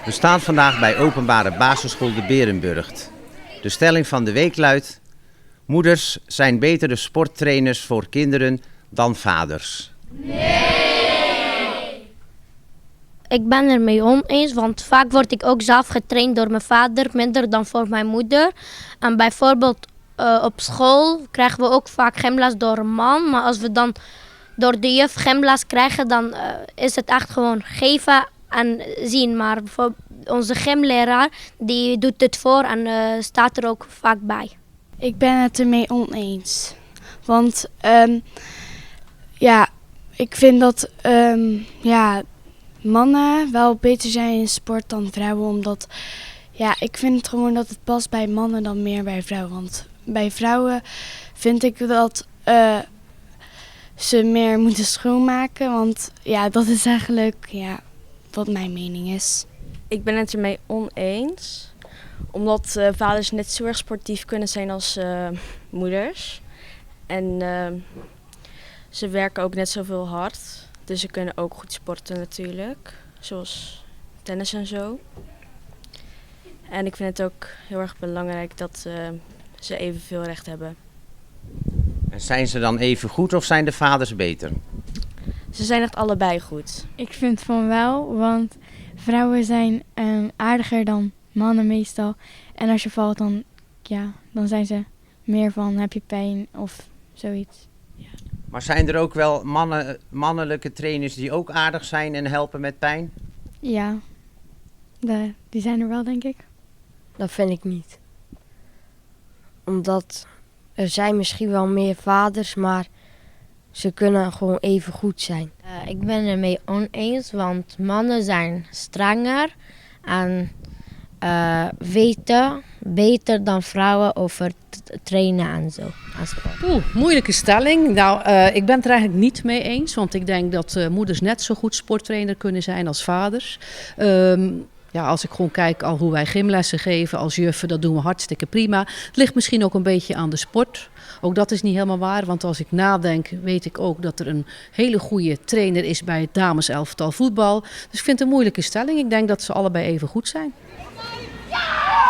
We staan vandaag bij openbare basisschool de Berenburgt. De stelling van de week luidt: moeders zijn betere sporttrainers voor kinderen dan vaders. Ik ben er mee oneens, want vaak word ik ook zelf getraind door mijn vader, minder dan voor mijn moeder. En bijvoorbeeld op school krijgen we ook vaak gymles door een man. Maar als we dan door de juf gymles krijgen, dan is het echt gewoon geven en zien. Maar voor onze gymleraar, die doet het voor en staat er ook vaak bij. Ik ben het ermee oneens. Want ik vind dat mannen wel beter zijn in sport dan vrouwen. Omdat ik vind gewoon dat het past bij mannen dan meer bij vrouwen. Want bij vrouwen vind ik dat ze meer moeten schoonmaken. Want dat is eigenlijk wat mijn mening is. Ik ben het ermee oneens. Omdat vaders net zo erg sportief kunnen zijn als moeders. En ze werken ook net zoveel hard. Dus ze kunnen ook goed sporten natuurlijk. Zoals tennis en zo. En ik vind het ook heel erg belangrijk dat ze evenveel recht hebben. En zijn ze dan even goed of zijn de vaders beter? Ze zijn echt allebei goed. Ik vind van wel, want vrouwen zijn aardiger dan mannen meestal. En als je valt, dan zijn ze meer van heb je pijn of zoiets. Maar zijn er ook wel mannelijke trainers die ook aardig zijn en helpen met pijn? Ja, die zijn er wel, denk ik. Dat vind ik niet. Omdat er zijn misschien wel meer vaders, maar ze kunnen gewoon even goed zijn. Ik ben er mee oneens, want mannen zijn strenger en weten beter dan vrouwen over trainen en zo. Moeilijke stelling. Nou, ik ben het er eigenlijk niet mee eens, want ik denk dat moeders net zo goed sporttrainer kunnen zijn als vaders. Als ik gewoon kijk al hoe wij gymlessen geven als juffen, dat doen we hartstikke prima. Het ligt misschien ook een beetje aan de sport. Ook dat is niet helemaal waar, want als ik nadenk, weet ik ook dat er een hele goede trainer is bij het dameselftal voetbal. Dus ik vind het een moeilijke stelling. Ik denk dat ze allebei even goed zijn. Ja!